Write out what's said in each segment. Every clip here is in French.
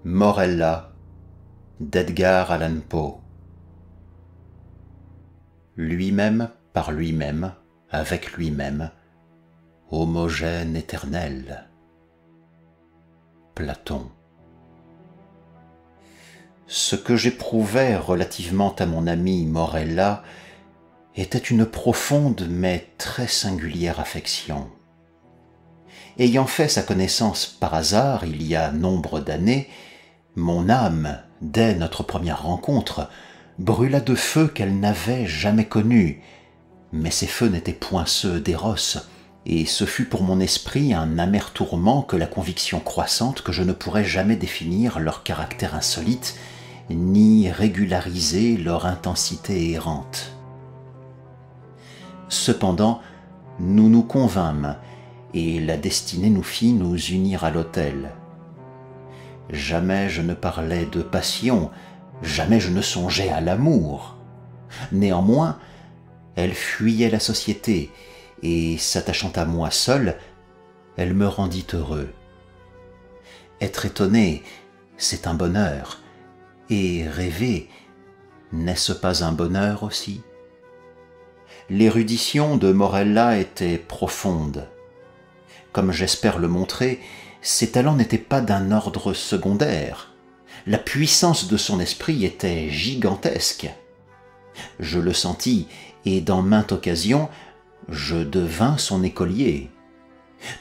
Morella d'Edgar Allan Poe. Lui-même par lui-même, avec lui-même, homogène éternel. Platon. Ce que j'éprouvais relativement à mon ami Morella était une profonde mais très singulière affection. Ayant fait sa connaissance par hasard il y a nombre d'années, mon âme, dès notre première rencontre, brûla de feux qu'elle n'avait jamais connus, mais ces feux n'étaient point ceux d'Éros, et ce fut pour mon esprit un amer tourment que la conviction croissante que je ne pourrais jamais définir leur caractère insolite, ni régulariser leur intensité errante. Cependant, nous nous convînmes, et la destinée nous fit nous unir à l'autel. Jamais je ne parlais de passion, jamais je ne songeais à l'amour. Néanmoins, elle fuyait la société, et s'attachant à moi seul, elle me rendit heureux. Être étonné, c'est un bonheur, et rêver, n'est-ce pas un bonheur aussi? L'érudition de Morella était profonde. Comme j'espère le montrer, ses talents n'étaient pas d'un ordre secondaire. La puissance de son esprit était gigantesque. Je le sentis, et dans mainte occasion, je devins son écolier.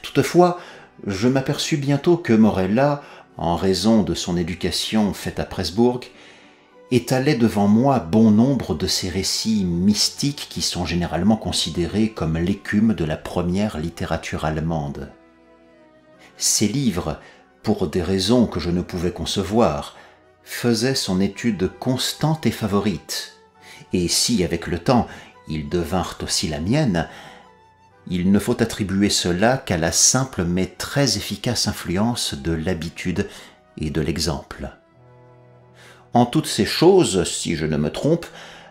Toutefois, je m'aperçus bientôt que Morella, en raison de son éducation faite à Presbourg, étalait devant moi bon nombre de ces récits mystiques qui sont généralement considérés comme l'écume de la première littérature allemande. Ces livres, pour des raisons que je ne pouvais concevoir, faisaient son étude constante et favorite, et si, avec le temps, ils devinrent aussi la mienne, il ne faut attribuer cela qu'à la simple mais très efficace influence de l'habitude et de l'exemple. En toutes ces choses, si je ne me trompe,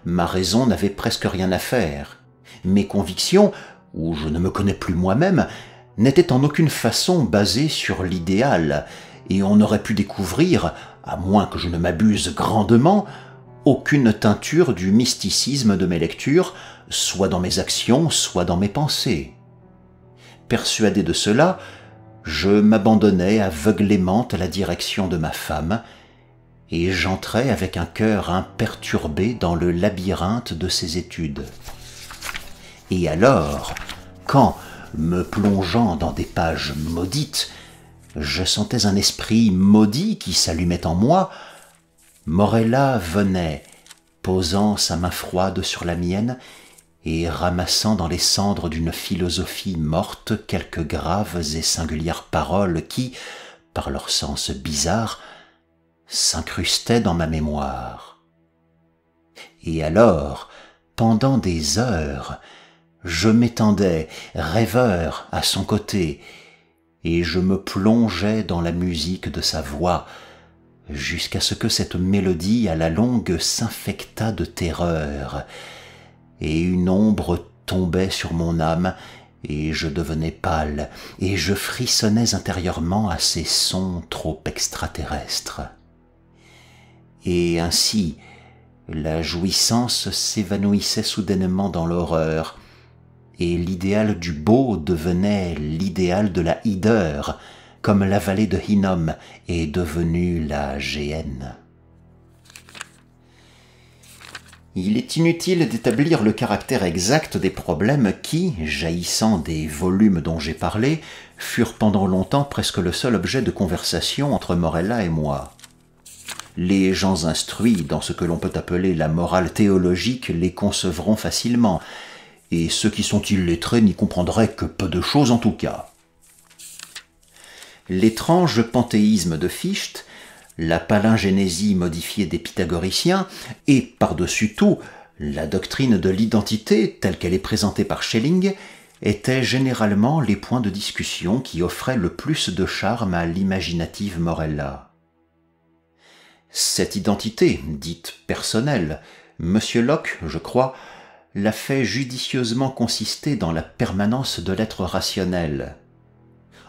ma raison n'avait presque rien à faire. Mes convictions, où je ne me connais plus moi-même, n'étaient en aucune façon basées sur l'idéal, et on n'aurait pu découvrir, à moins que je ne m'abuse grandement, aucune teinture du mysticisme de mes lectures, soit dans mes actions, soit dans mes pensées. Persuadé de cela, je m'abandonnais aveuglément à la direction de ma femme, et j'entrais avec un cœur imperturbé dans le labyrinthe de ses études. Et alors, quand, me plongeant dans des pages maudites, je sentais un esprit maudit qui s'allumait en moi, Morella venait, posant sa main froide sur la mienne et ramassant dans les cendres d'une philosophie morte quelques graves et singulières paroles qui, par leur sens bizarre, s'incrustaient dans ma mémoire. Et alors, pendant des heures, je m'étendais, rêveur, à son côté, et je me plongeais dans la musique de sa voix, jusqu'à ce que cette mélodie à la longue s'infectât de terreur, et une ombre tombait sur mon âme, et je devenais pâle, et je frissonnais intérieurement à ces sons trop extraterrestres. Et ainsi, la jouissance s'évanouissait soudainement dans l'horreur, et l'idéal du beau devenait l'idéal de la hideur, comme la vallée de Hinnom est devenue la Géhenne. Il est inutile d'établir le caractère exact des problèmes qui, jaillissant des volumes dont j'ai parlé, furent pendant longtemps presque le seul objet de conversation entre Morella et moi. Les gens instruits dans ce que l'on peut appeler la morale théologique les concevront facilement, et ceux qui sont illettrés n'y comprendraient que peu de choses en tout cas. L'étrange panthéisme de Fichte la palingénésie modifiée des pythagoriciens et, par-dessus tout, la doctrine de l'identité telle qu'elle est présentée par Schelling étaient généralement les points de discussion qui offraient le plus de charme à l'imaginative Morella. Cette identité, dite personnelle, M. Locke, je crois, l'a fait judicieusement consister dans la permanence de l'être rationnel.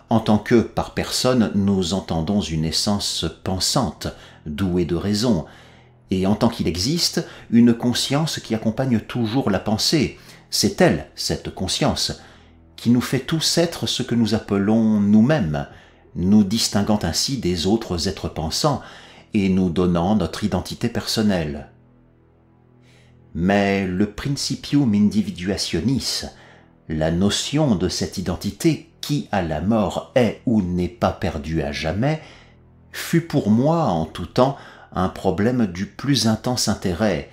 En tant que, par personne, nous entendons une essence pensante, douée de raison, et en tant qu'il existe, une conscience qui accompagne toujours la pensée. C'est elle, cette conscience, qui nous fait tous être ce que nous appelons nous-mêmes, nous distinguant ainsi des autres êtres pensants et nous donnant notre identité personnelle. Mais le principium individuationis, la notion de cette identité qui à la mort est ou n'est pas perdue à jamais, fut pour moi en tout temps un problème du plus intense intérêt,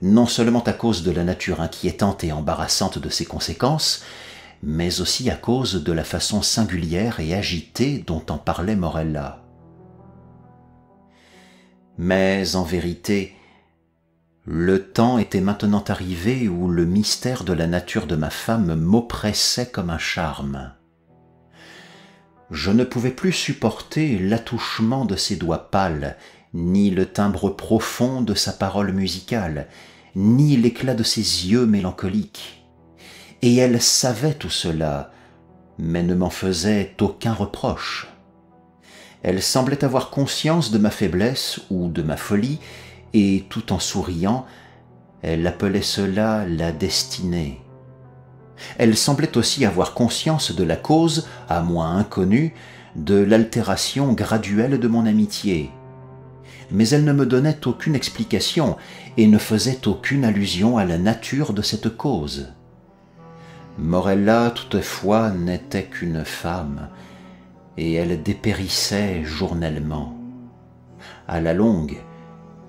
non seulement à cause de la nature inquiétante et embarrassante de ses conséquences, mais aussi à cause de la façon singulière et agitée dont en parlait Morella. Mais en vérité, le temps était maintenant arrivé où le mystère de la nature de ma femme m'oppressait comme un charme. Je ne pouvais plus supporter l'attouchement de ses doigts pâles, ni le timbre profond de sa parole musicale, ni l'éclat de ses yeux mélancoliques. Et elle savait tout cela, mais ne m'en faisait aucun reproche. Elle semblait avoir conscience de ma faiblesse ou de ma folie, et tout en souriant, elle appelait cela la destinée. Elle semblait aussi avoir conscience de la cause, à moi inconnue, de l'altération graduelle de mon amitié. Mais elle ne me donnait aucune explication et ne faisait aucune allusion à la nature de cette cause. Morella, toutefois, n'était qu'une femme, et elle dépérissait journellement. À la longue,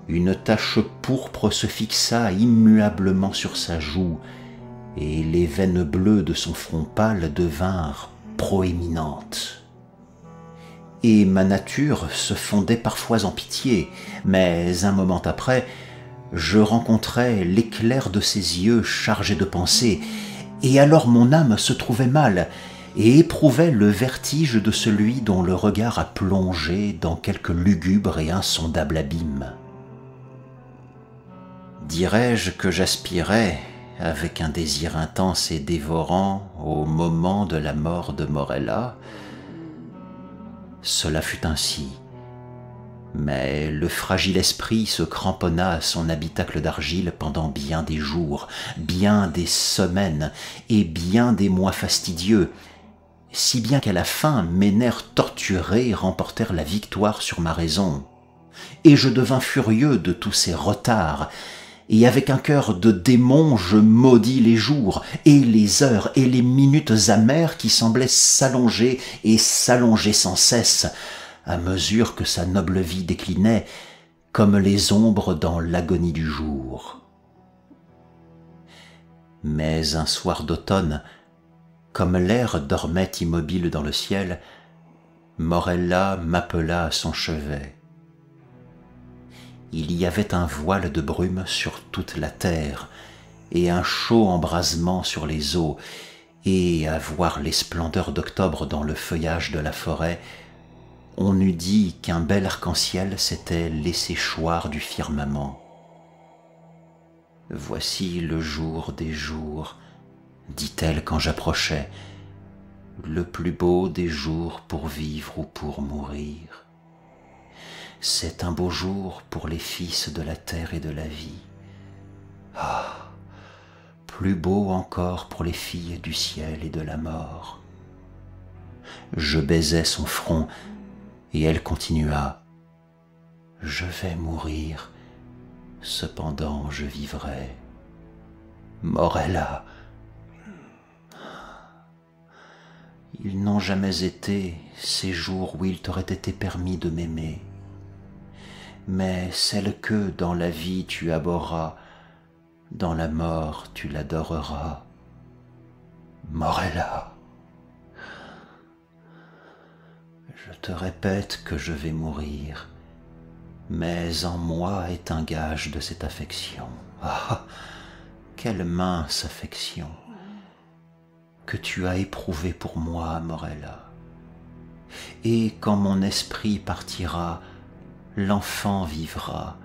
une tache pourpre se fixa immuablement sur sa joue, et les veines bleues de son front pâle devinrent proéminentes. Et ma nature se fondait parfois en pitié, mais un moment après, je rencontrais l'éclair de ses yeux chargés de pensées, et alors mon âme se trouvait mal, et éprouvait le vertige de celui dont le regard a plongé dans quelque lugubre et insondable abîme. Dirais-je que j'aspirais, avec un désir intense et dévorant, au moment de la mort de Morella? Cela fut ainsi, mais le fragile esprit se cramponna à son habitacle d'argile pendant bien des jours, bien des semaines et bien des mois fastidieux, si bien qu'à la fin mes nerfs torturés remportèrent la victoire sur ma raison, et je devins furieux de tous ces retards, et avec un cœur de démon je maudis les jours, et les heures et les minutes amères qui semblaient s'allonger et s'allonger sans cesse, à mesure que sa noble vie déclinait, comme les ombres dans l'agonie du jour. Mais un soir d'automne, comme l'air dormait immobile dans le ciel, Morella m'appela à son chevet. Il y avait un voile de brume sur toute la terre, et un chaud embrasement sur les eaux, et à voir les splendeurs d'octobre dans le feuillage de la forêt, on eût dit qu'un bel arc-en-ciel s'était laissé choir du firmament. « Voici le jour des jours », dit-elle quand j'approchais, « le plus beau des jours pour vivre ou pour mourir. C'est un beau jour pour les fils de la terre et de la vie. Ah, plus beau encore pour les filles du ciel et de la mort. » Je baisai son front, et elle continua. « Je vais mourir, cependant je vivrai. Morella, ils n'ont jamais été ces jours où il t'aurait été permis de m'aimer. Mais celle que dans la vie tu abhorras, dans la mort tu l'adoreras. Morella, je te répète que je vais mourir, mais en moi est un gage de cette affection. Ah, quelle mince affection que tu as éprouvée pour moi, Morella. Et quand mon esprit partira, l'enfant vivra,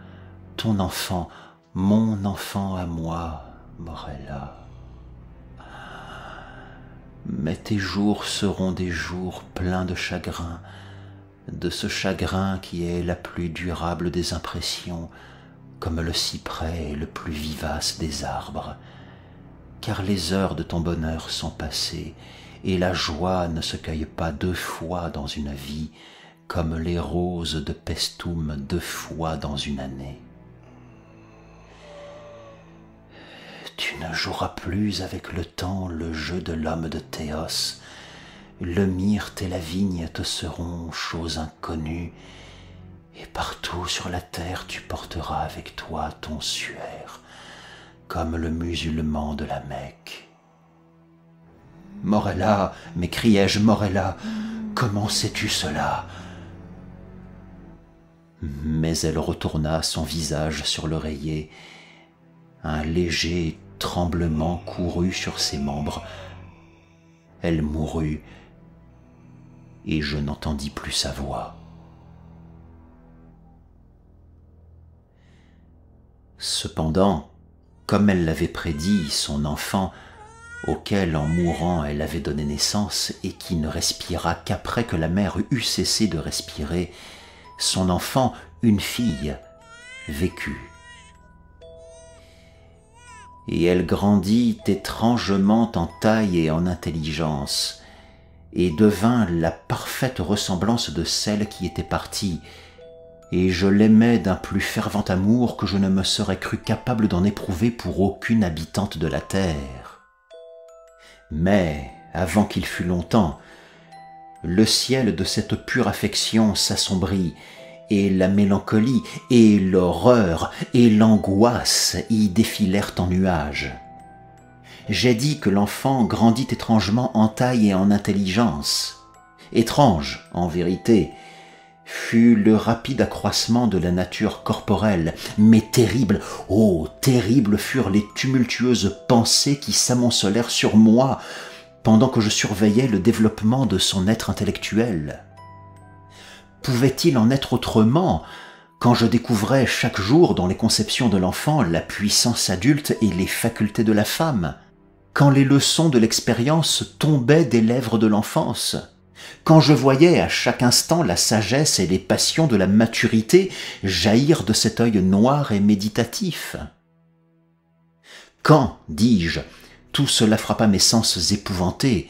ton enfant, mon enfant à moi, Morella. Mais tes jours seront des jours pleins de chagrin, de ce chagrin qui est la plus durable des impressions, comme le cyprès est le plus vivace des arbres, car les heures de ton bonheur sont passées, et la joie ne se cueille pas 2 fois dans une vie, comme les roses de Paestum 2 fois dans une année. Tu ne joueras plus avec le temps le jeu de l'homme de Théos. Le myrte et la vigne te seront choses inconnues, et partout sur la terre tu porteras avec toi ton suaire, comme le musulman de la Mecque. Morella, m'écriai-je, Morella, comment sais-tu cela? Mais elle retourna son visage sur l'oreiller. Un léger tremblement courut sur ses membres. Elle mourut, et je n'entendis plus sa voix. Cependant, comme elle l'avait prédit, son enfant, auquel en mourant elle avait donné naissance et qui ne respira qu'après que la mère eut cessé de respirer, son enfant, une fille, vécut. Et elle grandit étrangement en taille et en intelligence, et devint la parfaite ressemblance de celle qui était partie, et je l'aimais d'un plus fervent amour que je ne me serais cru capable d'en éprouver pour aucune habitante de la terre. Mais, avant qu'il fût longtemps, le ciel de cette pure affection s'assombrit, et la mélancolie, et l'horreur, et l'angoisse y défilèrent en nuages. J'ai dit que l'enfant grandit étrangement en taille et en intelligence. Étrange, en vérité, fut le rapide accroissement de la nature corporelle, mais terrible, oh, terribles furent les tumultueuses pensées qui s'amoncelèrent sur moi pendant que je surveillais le développement de son être intellectuel. Pouvait-il en être autrement quand je découvrais chaque jour dans les conceptions de l'enfant la puissance adulte et les facultés de la femme, quand les leçons de l'expérience tombaient des lèvres de l'enfance, quand je voyais à chaque instant la sagesse et les passions de la maturité jaillir de cet œil noir et méditatif? Quand, dis-je, tout cela frappa mes sens épouvantés,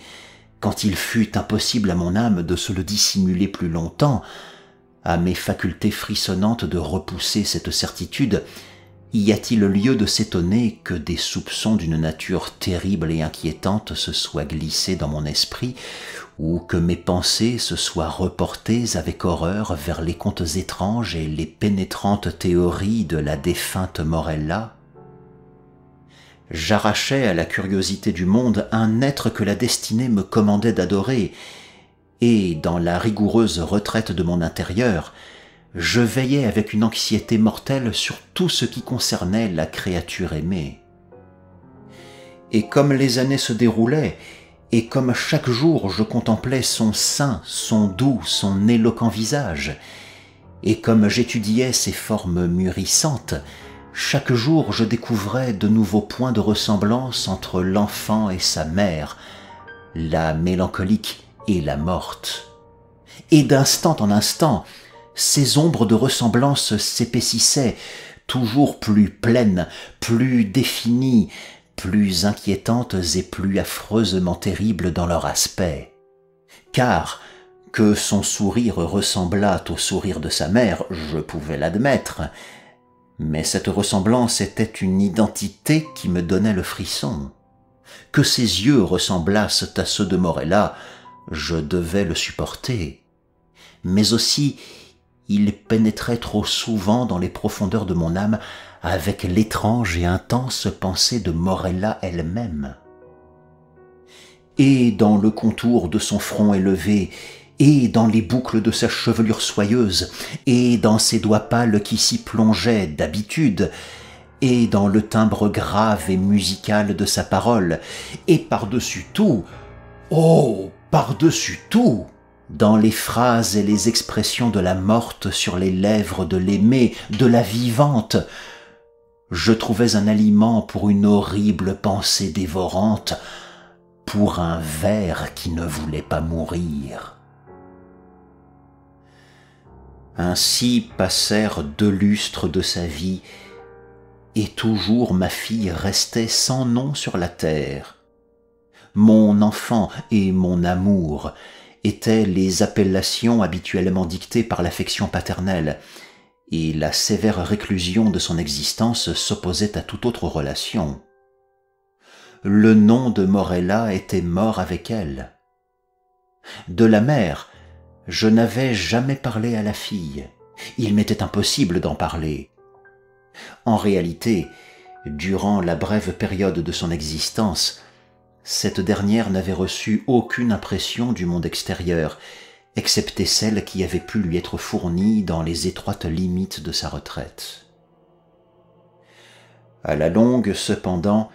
quand il fut impossible à mon âme de se le dissimuler plus longtemps, à mes facultés frissonnantes de repousser cette certitude, y a-t-il lieu de s'étonner que des soupçons d'une nature terrible et inquiétante se soient glissés dans mon esprit, ou que mes pensées se soient reportées avec horreur vers les contes étranges et les pénétrantes théories de la défunte Morella? J'arrachais à la curiosité du monde un être que la destinée me commandait d'adorer, et dans la rigoureuse retraite de mon intérieur, je veillais avec une anxiété mortelle sur tout ce qui concernait la créature aimée. Et comme les années se déroulaient, et comme chaque jour je contemplais son sein, son doux, son éloquent visage, et comme j'étudiais ses formes mûrissantes, chaque jour je découvrais de nouveaux points de ressemblance entre l'enfant et sa mère, la mélancolique et la morte. Et d'instant en instant, ces ombres de ressemblance s'épaississaient, toujours plus pleines, plus définies, plus inquiétantes et plus affreusement terribles dans leur aspect. Car, que son sourire ressemblât au sourire de sa mère, je pouvais l'admettre, mais cette ressemblance était une identité qui me donnait le frisson. Que ses yeux ressemblassent à ceux de Morella, je devais le supporter, mais aussi il pénétrait trop souvent dans les profondeurs de mon âme avec l'étrange et intense pensée de Morella elle-même. Et dans le contour de son front élevé, et dans les boucles de sa chevelure soyeuse, et dans ses doigts pâles qui s'y plongeaient d'habitude, et dans le timbre grave et musical de sa parole, et par-dessus tout, oh, par-dessus tout, dans les phrases et les expressions de la morte sur les lèvres de l'aimée, de la vivante, je trouvais un aliment pour une horrible pensée dévorante, pour un ver qui ne voulait pas mourir. Ainsi passèrent 2 lustres de sa vie, et toujours ma fille restait sans nom sur la terre. Mon enfant et mon amour étaient les appellations habituellement dictées par l'affection paternelle, et la sévère réclusion de son existence s'opposait à toute autre relation. Le nom de Morella était mort avec elle. De la mère, je n'avais jamais parlé à la fille. Il m'était impossible d'en parler. En réalité, durant la brève période de son existence, cette dernière n'avait reçu aucune impression du monde extérieur, excepté celle qui avait pu lui être fournie dans les étroites limites de sa retraite. À la longue, cependant,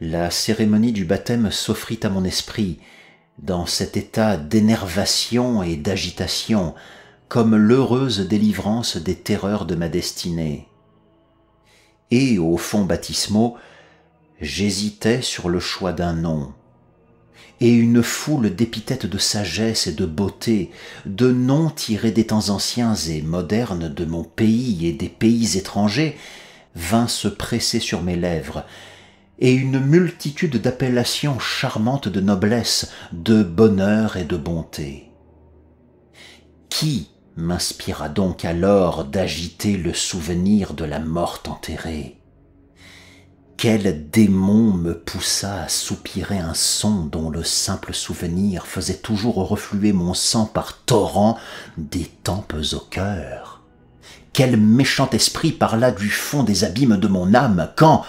la cérémonie du baptême s'offrit à mon esprit, dans cet état d'énervation et d'agitation, comme l'heureuse délivrance des terreurs de ma destinée. Et aux fonds baptismaux, j'hésitais sur le choix d'un nom. Et une foule d'épithètes de sagesse et de beauté, de noms tirés des temps anciens et modernes de mon pays et des pays étrangers, vint se presser sur mes lèvres, et une multitude d'appellations charmantes de noblesse, de bonheur et de bonté. Qui m'inspira donc alors d'agiter le souvenir de la morte enterrée? Quel démon me poussa à soupirer un son dont le simple souvenir faisait toujours refluer mon sang par torrents des tempes au cœur? Quel méchant esprit parla du fond des abîmes de mon âme quand,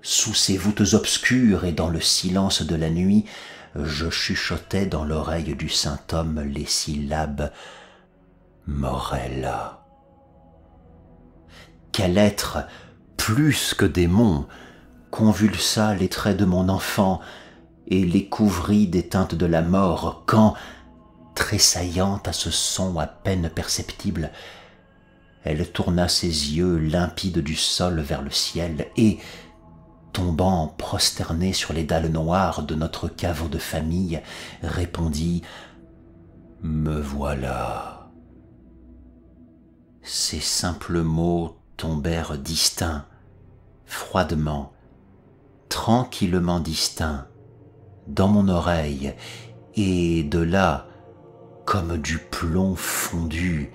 sous ces voûtes obscures et dans le silence de la nuit, je chuchotais dans l'oreille du saint homme les syllabes « Morella ». Quel être, plus que démon, convulsa les traits de mon enfant et les couvrit des teintes de la mort quand, tressaillant à ce son à peine perceptible, elle tourna ses yeux limpides du sol vers le ciel et, tombant prosternée sur les dalles noires de notre caveau de famille, répondit « Me voilà ». Ces simples mots tombèrent distincts, froidement, tranquillement distincts, dans mon oreille, et de là, comme du plomb fondu,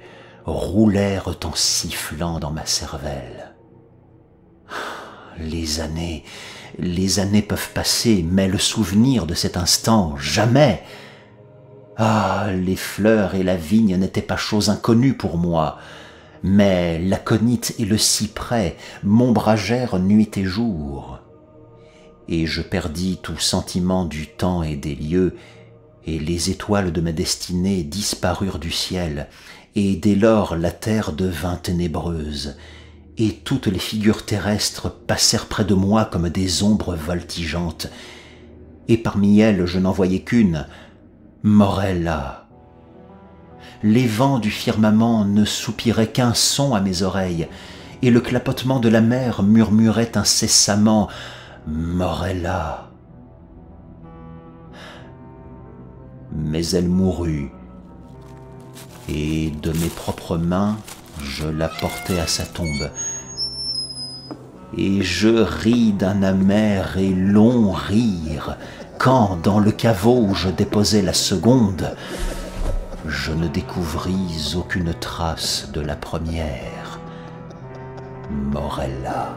roulèrent en sifflant dans ma cervelle. Les années peuvent passer, mais le souvenir de cet instant, jamais. Ah, les fleurs et la vigne n'étaient pas chose inconnue pour moi, mais l'aconite et le cyprès m'ombragèrent nuit et jour. Et je perdis tout sentiment du temps et des lieux, et les étoiles de ma destinée disparurent du ciel, et dès lors la terre devint ténébreuse, et toutes les figures terrestres passèrent près de moi comme des ombres voltigeantes, et parmi elles je n'en voyais qu'une, Morella. Les vents du firmament ne soupiraient qu'un son à mes oreilles, et le clapotement de la mer murmurait incessamment « Morella ». Mais elle mourut, et de mes propres mains, je la portai à sa tombe, et je ris d'un amer et long rire quand, dans le caveau où je déposai la seconde, je ne découvris aucune trace de la première, Morella.